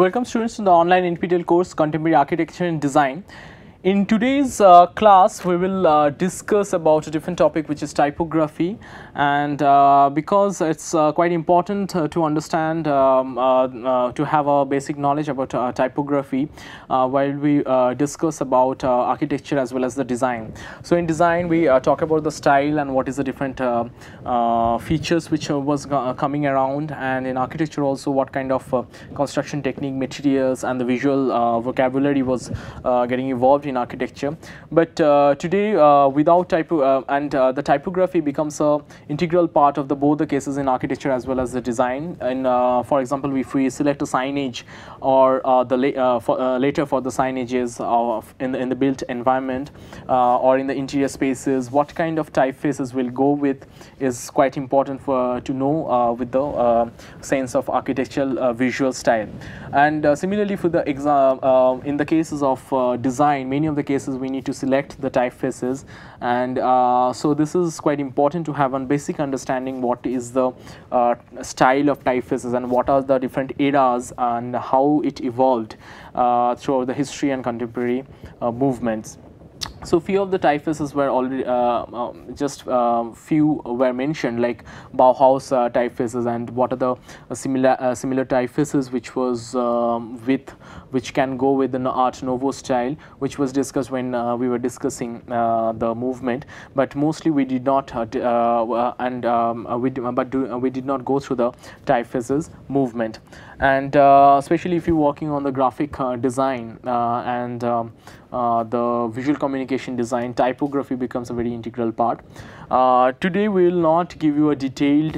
Welcome students to the online NPTEL course Contemporary Architecture and Design. In today's class we will discuss about a different topic, which is typography, and because it's quite important to understand to have a basic knowledge about typography while we discuss about architecture as well as the design. So in design we talk about the style and what is the different features which was coming around, and in architecture also what kind of construction technique, materials and the visual vocabulary was getting evolved in architecture. But today without the typography becomes a integral part of both the cases in architecture as well as the design. And for example, if we select a signage or later for the signages in the built environment or in the interior spaces, what kind of typefaces will go with is quite important to know with the sense of architectural visual style. And similarly for the in the cases of design, many of the cases we need to select the typefaces, and so this is quite important to have a basic understanding what is the style of typefaces and what are the different eras and how it evolved throughout the history and contemporary movements. So few of the typefaces were already just few were mentioned, like Bauhaus typefaces, and what are the similar typefaces which was which can go with the Art Nouveau style, which was discussed when we were discussing the movement. But mostly we did not we did not go through the typefaces movement. And especially if you're working on the graphic design and the visual communication design, typography becomes a very integral part. Today we will not give you a detailed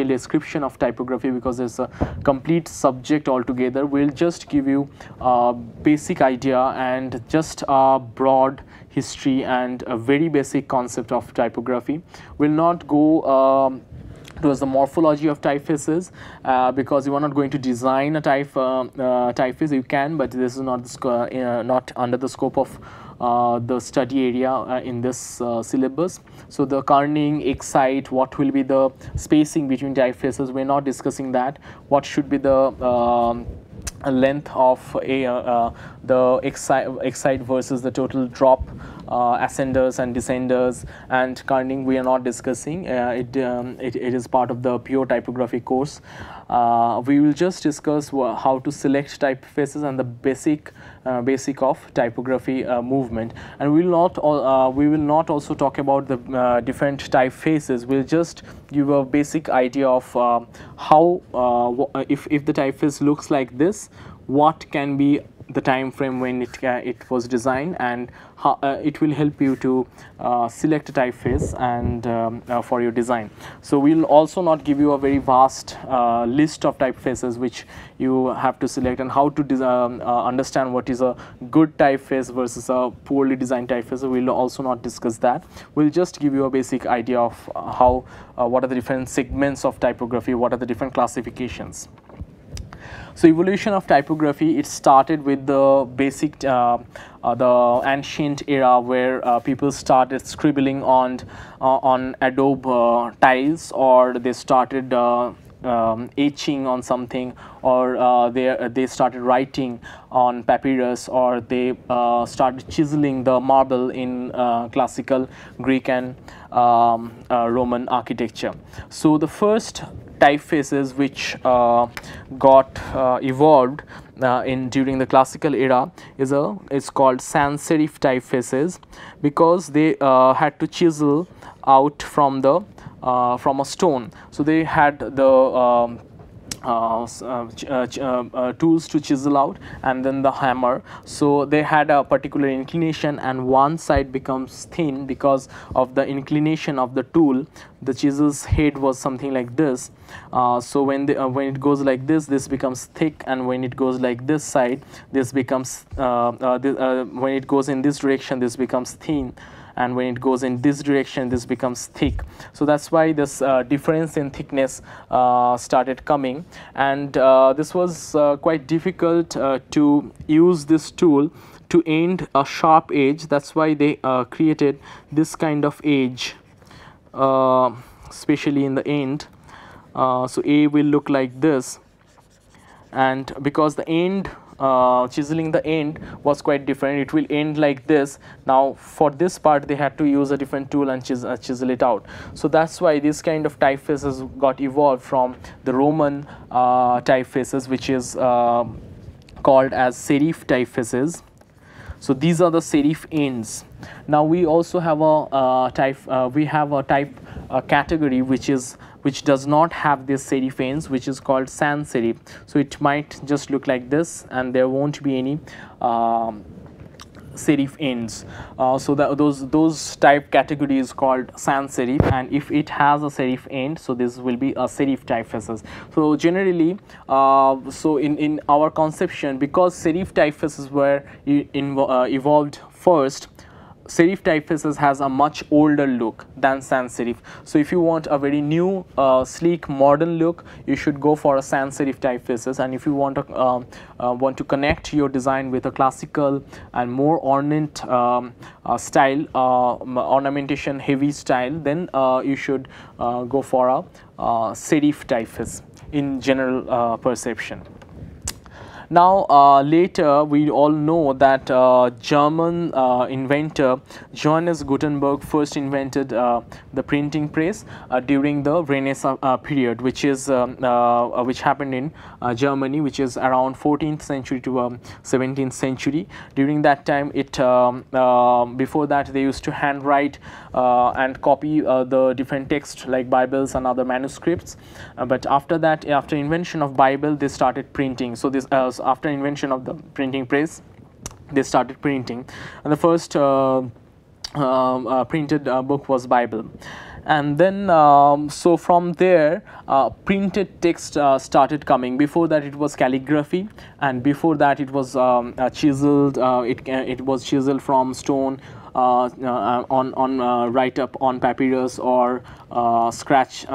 description of typography because it's a complete subject altogether. We'll just give you a basic idea and just a broad history and a very basic concept of typography. We'll not go towards the morphology of typefaces because you are not going to design a typeface. You can, but this is not under the scope of the study area in this syllabus. So the kerning, excite, what will be the spacing between typefaces, we're not discussing that. What should be the length of the excite versus the total drop, ascenders and descenders, and kerning we are not discussing. It is part of the pure typography course. We will just discuss how to select typefaces and the basic of typography movement, and we will not also talk about the different typefaces. We'll just give a basic idea of how if the typeface looks like this, what can be the time frame when it was designed, and how it will help you to select a typeface and for your design. So we'll also not give you a very vast list of typefaces which you have to select, and how to understand what is a good typeface versus a poorly designed typeface. We'll also not discuss that. We'll just give you a basic idea of how what are the different segments of typography, what are the different classifications. So evolution of typography, it started with the basic the ancient era where people started scribbling on adobe tiles, or they started etching on something, or they started writing on papyrus, or they started chiseling the marble in classical Greek and Roman architecture. So the first typefaces which got evolved during the classical era is called Sans-Serif Typefaces, because they had to chisel out from a stone. So they had the tools to chisel out, and then the hammer. So they had a particular inclination, and one side becomes thin because of the inclination of the tool. The chisel's head was something like this. So when it goes like this becomes thick, and when it goes like this side, this becomes when it goes in this direction, this becomes thin, and when it goes in this direction, this becomes thick. So that's why this difference in thickness started coming, and this was quite difficult to use this tool to end a sharp edge. That's why they created this kind of edge, especially in the end. So A will look like this, and because the end chiseling the end was quite different, it will end like this. Now for this part they had to use a different tool and chisel it out. So that's why this kind of typefaces got evolved from the Roman typefaces, which is called as serif typefaces. So these are the serif ends. Now we also have a type category which does not have this serif ends, which is called sans-serif. So it might just look like this, and there won't be any serif ends. So those type categories called sans-serif, and if it has a serif end, so this will be a serif typefaces. So generally, so in our conception, because serif typefaces were evolved first, serif typefaces has a much older look than sans-serif. So if you want a very new, sleek, modern look, you should go for a sans-serif typefaces. And if you want to connect your design with a classical and more ornate style, ornamentation heavy style, then you should go for a serif typeface in general perception. Now later we all know that German inventor Johannes Gutenberg first invented the printing press during the Renaissance period, which happened in Germany, which is around 14th century to 17th century. During that time, before that they used to handwrite and copy the different texts like Bibles and other manuscripts, but after that, after invention of Bible, they started printing. So this after invention of the printing press, they started printing, and the first printed book was Bible. And then so from there printed text started coming. Before that it was calligraphy, and before that it was chiseled. It was chiseled from stone on write up on papyrus, or scratch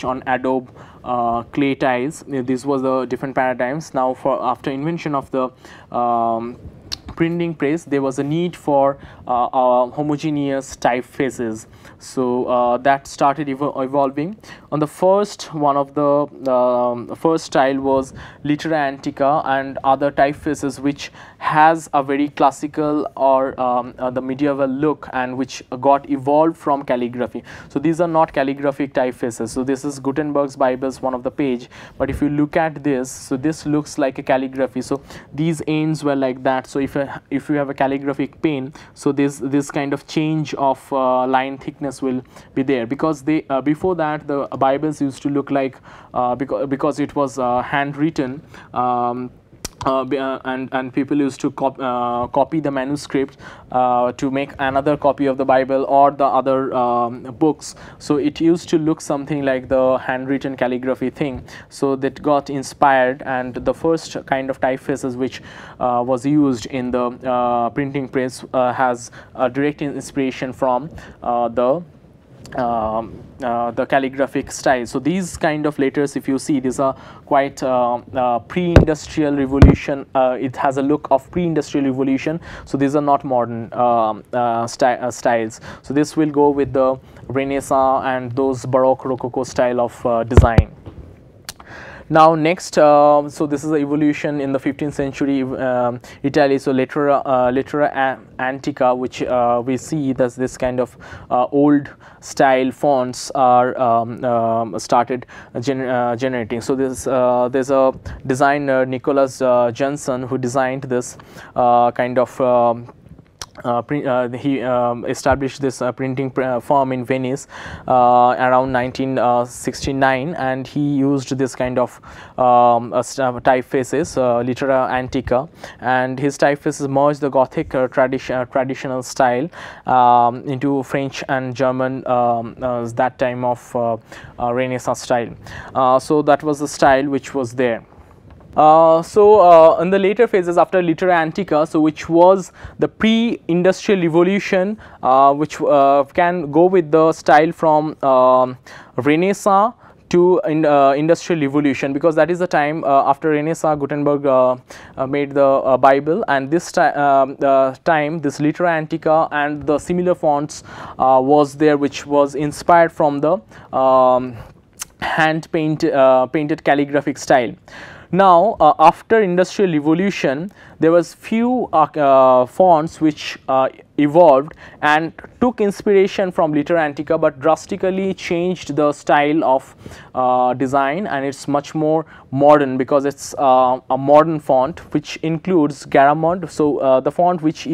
on adobe clay tiles. This was the different paradigms. Now after invention of the printing press, there was a need for homogeneous typefaces. So that started evolving. On the first one of the first style was Littera Antica and other typefaces, which has a very classical or the medieval look, and which got evolved from calligraphy. So these are not calligraphic typefaces. So this is Gutenberg's Bibles, one of the page, but if you look at this, so this looks like a calligraphy. So these ends were like that. So if you have a calligraphic pen, so this kind of change of line thickness will be there, because they before that the Bibles used to look like because it was handwritten. And people used to copy the manuscript to make another copy of the Bible or the other books. So it used to look something like the handwritten calligraphy thing. So that got inspired, and the first kind of typefaces which was used in the printing press has a direct inspiration from the calligraphic style. So these kind of letters, if you see, these are quite pre-industrial revolution. It has a look of pre-industrial revolution. So these are not modern styles. So this will go with the Renaissance and those Baroque Rococo style of design. Now next, so this is the evolution in the 15th century Italy. So Littera Antica, which we see that this kind of old style fonts are started generating. So there's a designer, Nicholas Johnson, who designed this kind of he established this printing firm in Venice around 1969, and he used this kind of typefaces, Littera Antica, and his typefaces merged the Gothic traditional style into French and German that time of Renaissance style. So that was the style which was there. In the later phases after Littera Antica, so which was the pre-industrial revolution, which can go with the style from Renaissance to industrial revolution, because that is the time after Renaissance Gutenberg made the Bible, and this time this Littera Antica and the similar fonts was there, which was inspired from the hand painted calligraphic style. Now, after industrial revolution, there was few fonts which evolved and took inspiration from Litter Antica, but drastically changed the style of design, and it's much more modern because it's a modern font which includes Garamond. So the font which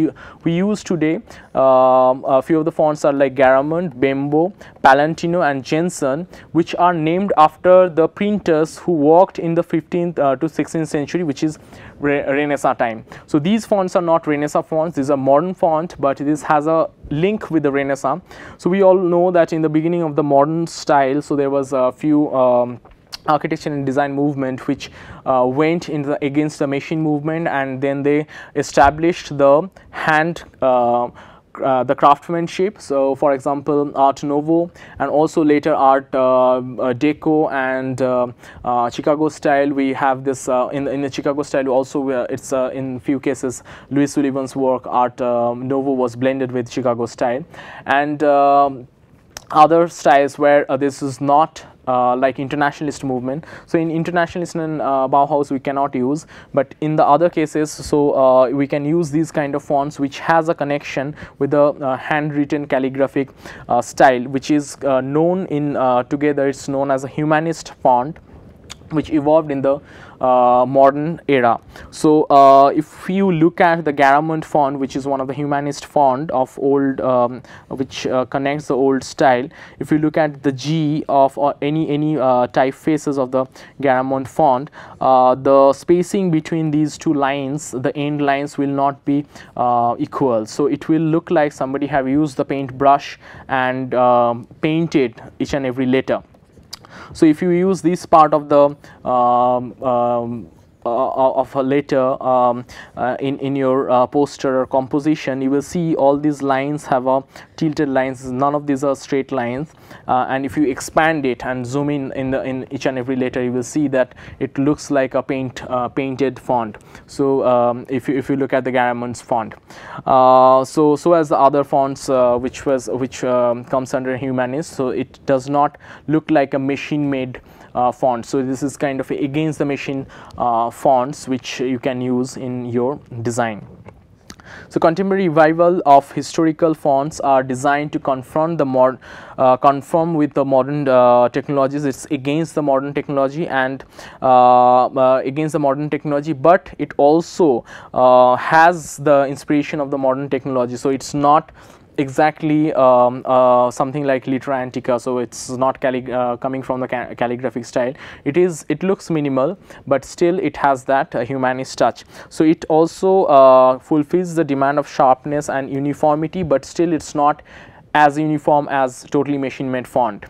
we use today, a few of the fonts are like Garamond, Bembo, Palantino and Jensen, which are named after the printers who worked in the 15th to 16th century, which is Renaissance time. So these fonts are not Renaissance fonts, these are modern font, but this has a link with the Renaissance. So we all know that in the beginning of the modern style, so there was a few architecture and design movement which went against the machine movement, and then they established the hand the craftsmanship. So for example, Art Nouveau, and also later Art Deco and Chicago style. We have this in the Chicago style also, it's in few cases Louis Sullivan's work Art Nouveau was blended with Chicago style, and other styles where this is not like internationalist movement. So in internationalist and Bauhaus we cannot use, but in the other cases, so we can use these kind of fonts which has a connection with the handwritten calligraphic style, which is known in together, it's known as a humanist font, which evolved in the modern era. So if you look at the Garamond font, which is one of the humanist font of old, which connects the old style, if you look at the G of any typefaces of the Garamond font, the spacing between these two lines, the end lines will not be equal. So it will look like somebody have used the paint brush and painted each and every letter. So if you use this part of the of a letter in your poster or composition, you will see all these lines have a tilted lines. None of these are straight lines, and if you expand it and zoom in each and every letter, you will see that it looks like a painted font. So if you look at the Garamond's font, so as the other fonts which comes under humanist, so it does not look like a machine made font. So this is kind of against the machine fonts which you can use in your design. So contemporary revival of historical fonts are designed to confront the conform with the modern technologies. It's against the modern technology and against the modern technology, but it also has the inspiration of the modern technology. So it's not exactly something like Litter Antica, so it's not coming from the calligraphic style. It looks minimal, but still it has that humanist touch. So it also fulfills the demand of sharpness and uniformity, but still it's not as uniform as totally machine made font.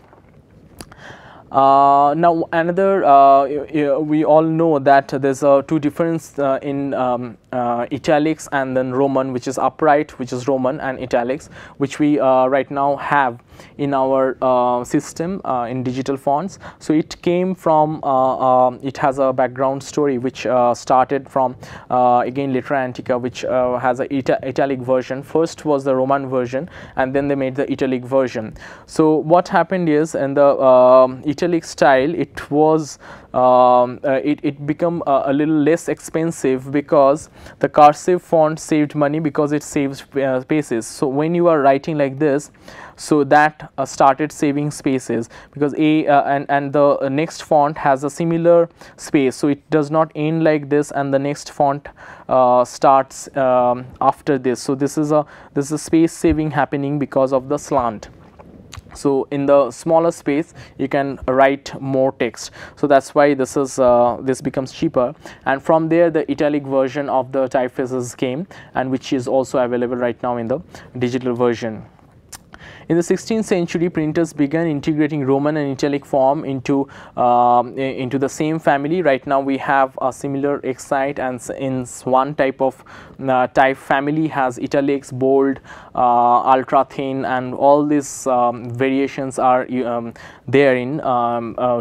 Now another, we all know that there's two difference in italics and then Roman, which is upright, which is Roman, and italics, which we right now have in our system in digital fonts. So it came from, it has a background story which started from again Litter Antica, which has a italic version. First was the Roman version, and then they made the italic version. So what happened is, in the italic style, it was it become a little less expensive because the cursive font saved money, because it saves spaces. So when you are writing like this, so that started saving spaces, because and the next font has a similar space, so it does not end like this and the next font starts after this. So this is a space saving happening because of the slant. So in the smaller space you can write more text, so that's why this is this becomes cheaper. And from there the italic version of the typefaces came, and which is also available right now in the digital version. In the 16th century, printers began integrating Roman and italic form into the same family. Right now we have a similar excite, and in one type of type family has italics, bold, ultra thin, and all these variations are there in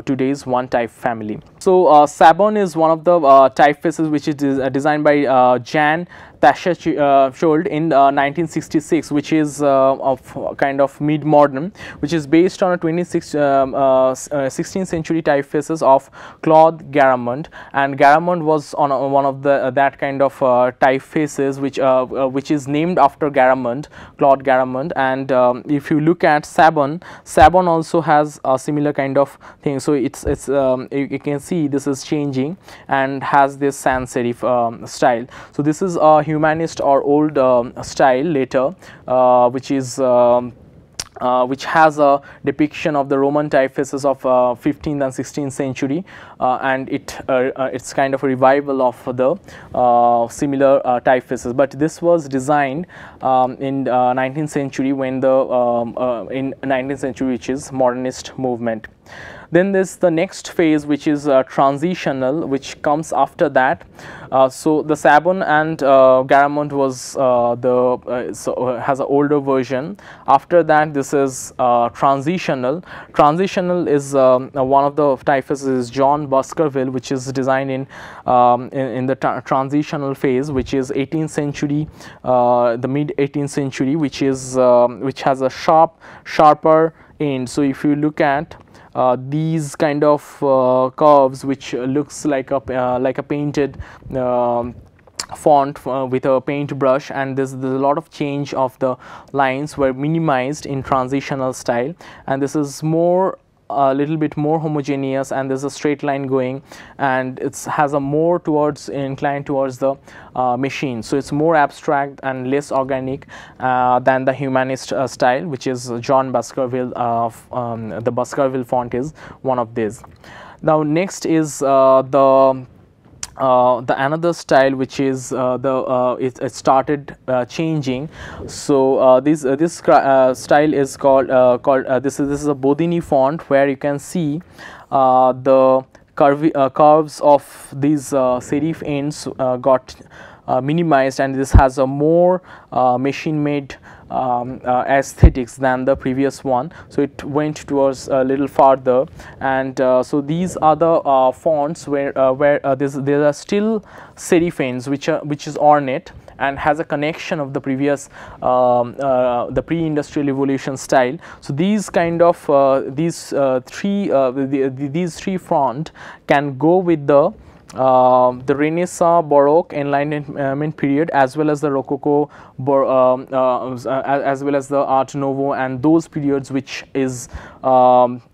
today's one type family. So Sabon is one of the typefaces which is designed by Jan Taschereau in 1966, which is of kind of mid-modern, which is based on a 16th century typefaces of Claude Garamond, and Garamond was on one of the that kind of typefaces which is named after Garamond, Claude Garamond. And if you look at Sabon also has a similar kind of thing. So it's you can see this is changing and has this sans-serif style. So this is a humanist or old style later, which has a depiction of the Roman typefaces of 15th and 16th century, and it's kind of a revival of the similar typefaces. But this was designed in 19th century, when the in 19th century, which is modernist movement. Then there's the next phase, which is transitional, which comes after that. So the Sabon and Garamond was has an older version. After that, this is transitional. Transitional is one of the typefaces is John Baskerville, which is designed in the transitional phase, which is 18th century, the mid 18th century, which has a sharper end. So if you look at these kind of curves, which looks like a painted font with a paintbrush, and there's a lot of change of the lines were minimized in transitional style, and this is a little bit more homogeneous, and there's a straight line going, and it has a more inclined towards the machine. So it's more abstract and less organic than the humanist style, which is John Baskerville. The Baskerville font is one of these. Now next is the another style, which is it started changing. So this style is called this is a Bodini font, where you can see the curves of these serif ends got minimized, and this has a more machine made aesthetics than the previous one. So it went towards a little farther, and so these are the fonts where there are still serif ends which is ornate and has a connection of the previous the pre-industrial evolution style. So these kind of these three font can go with the Renaissance, Baroque, Enlightenment period, as well as the Rococo, as well as the Art Nouveau, and those periods which is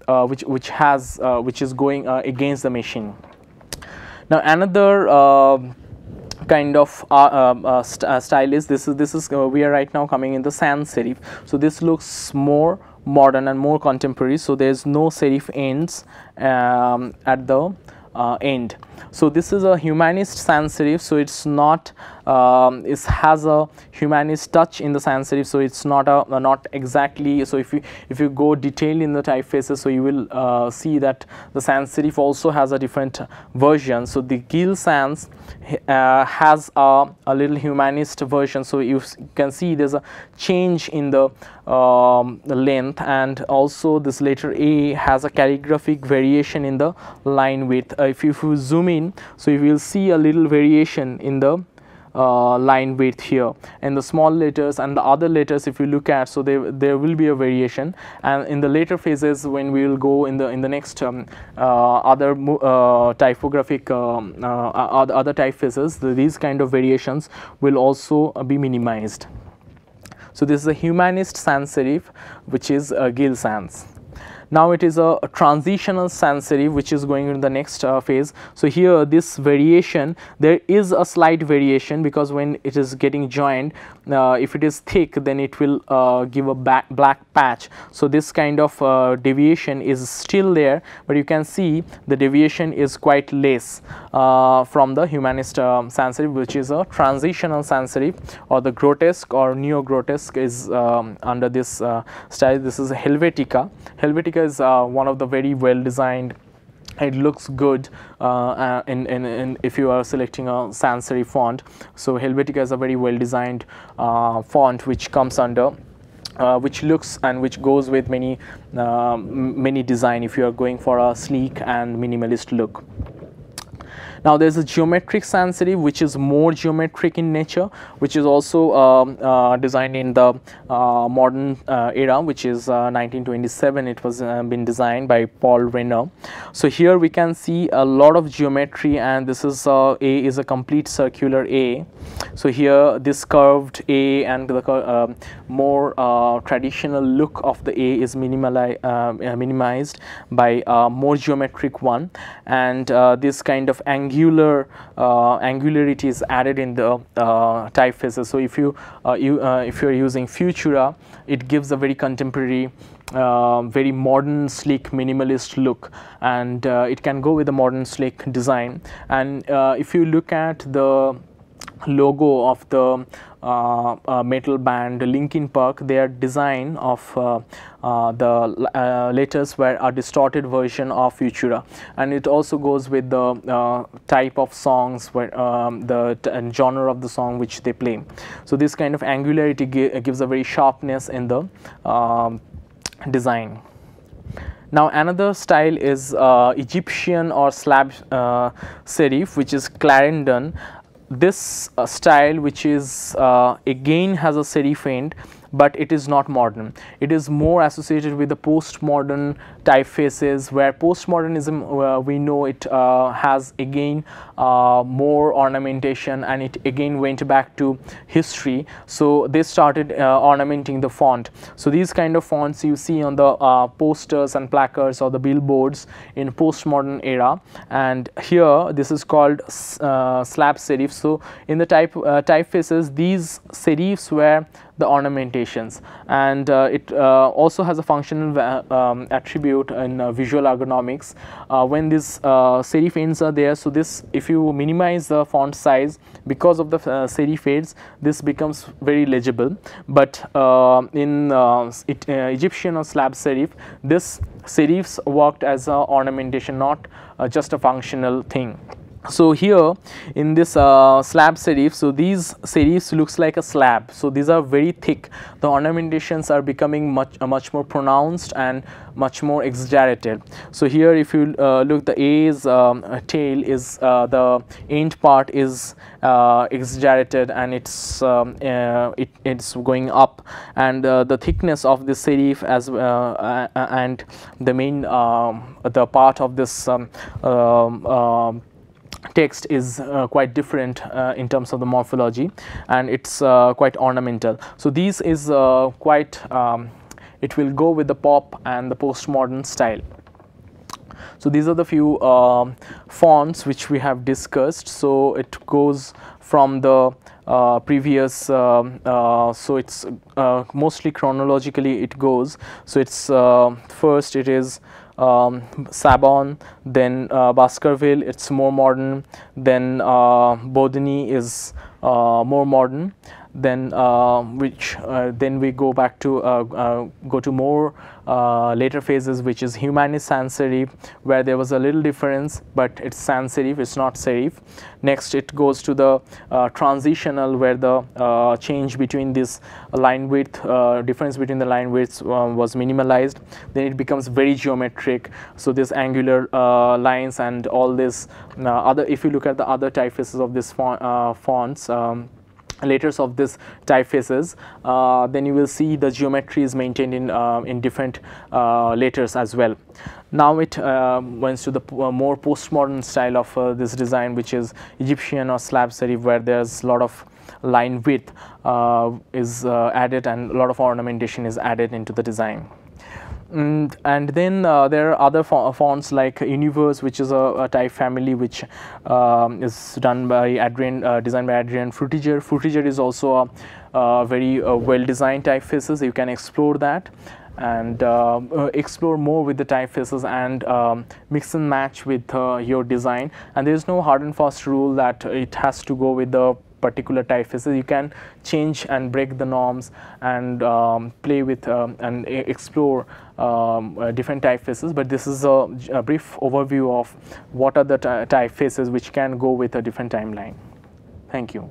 which is going against the machine. Now another kind of style is this is we are right now coming in the sans-serif. So this looks more modern and more contemporary. So there's no serif ends at the end. So this is a humanist sans-serif. So it's not it has a humanist touch in the sans-serif. So it's not exactly. So if you go detailed in the typefaces, so you will see that the sans-serif also has a different version. So the Gill Sans has a little humanist version. So you can see there's a change in the length, and also this letter A has a calligraphic variation in the line width. If you zoom in, so you will see a little variation in the line width here, and the small letters and the other letters, if you look at, so there will be a variation. And in the later phases, when we will go in the next other typographic other typefaces, these kind of variations will also be minimized. So this is a humanist sans-serif, which is Gill Sans. Now it is a transitional sans-serif, which is going into the next phase. So here this variation, there is a slight variation, because when it is getting joined, if it is thick, then it will give a black patch. So this kind of deviation is still there, but you can see the deviation is quite less from the humanist sans-serif, which is a transitional sans-serif, or the grotesque or neo-grotesque is under this style. This is Helvetica. Helvetica is one of the very well designed. It looks good if you are selecting a sans-serif font. So Helvetica is a very well designed font which comes under which looks and which goes with many design if you are going for a sleek and minimalist look. Now there's a geometric sans-serif which is more geometric in nature, which is also designed in the modern era, which is 1927. It was been designed by Paul Renner. So here we can see a lot of geometry, and this is A is a complete circular A. So here this curved A and the more traditional look of the A is minimized by a more geometric one, and this kind of angularity is added in the typefaces. So if you if you're using Futura, it gives a very contemporary, very modern, sleek, minimalist look, and it can go with a modern, sleek design. And if you look at the logo of the metal band Linkin Park, their design of the letters were a distorted version of Futura, and it also goes with the type of songs where the genre of the song which they play. So this kind of angularity gives a very sharpness in the design. Now another style is Egyptian or slab serif, which is Clarendon. This style, which is again has a serif end, but it is not modern. It is more associated with the postmodern typefaces, where postmodernism, we know it has again more ornamentation, and it again went back to history. So they started ornamenting the font. So these kind of fonts you see on the posters and placards or the billboards in postmodern era, and here this is called slab serif. So in the typefaces, these serifs were the ornamentations, and it also has a functional attribute in visual ergonomics. When these serif ends are there, so this, if you minimize the font size because of the serif ends, this becomes very legible. But in Egyptian or slab serif, this serifs worked as a ornamentation, not just a functional thing. So here in this slab serif, so these serifs looks like a slab, so these are very thick. The ornamentations are becoming much more pronounced and much more exaggerated. So here if you look, the A's tail is the end part is exaggerated, and it's going up, and the thickness of the serif as and the main the part of this text is quite different in terms of the morphology, and it's quite ornamental. So these is quite it will go with the pop and the postmodern style. So these are the few fonts which we have discussed. So it goes from the previous, so it's mostly chronologically it goes. So it's first it is Sabon, then Baskerville, it's more modern, then Bodini is more modern, then then we go back to go to more later phases, which is Humanist sans-serif, where there was a little difference, but it's sans-serif, it's not serif. Next it goes to the transitional, where the change between this line width, difference between the line widths was minimalized. Then it becomes very geometric, so this angular lines and all this other, if you look at the other typefaces of this fonts, letters of this typefaces, then you will see the geometry is maintained in different letters as well. Now it went to the more postmodern style of this design, which is Egyptian or slab serif, where there's a lot of line width is added, and a lot of ornamentation is added into the design. And then there are other fonts like Universe, which is a type family which is done by designed by Adrian Frutiger. Frutiger is also a very well designed typefaces. You can explore that and explore more with the typefaces and mix and match with your design. And there is no hard and fast rule that it has to go with the particular typefaces. You can change and break the norms and play with and explore different typefaces, but this is a brief overview of what are the typefaces which can go with a different timeline. Thank you.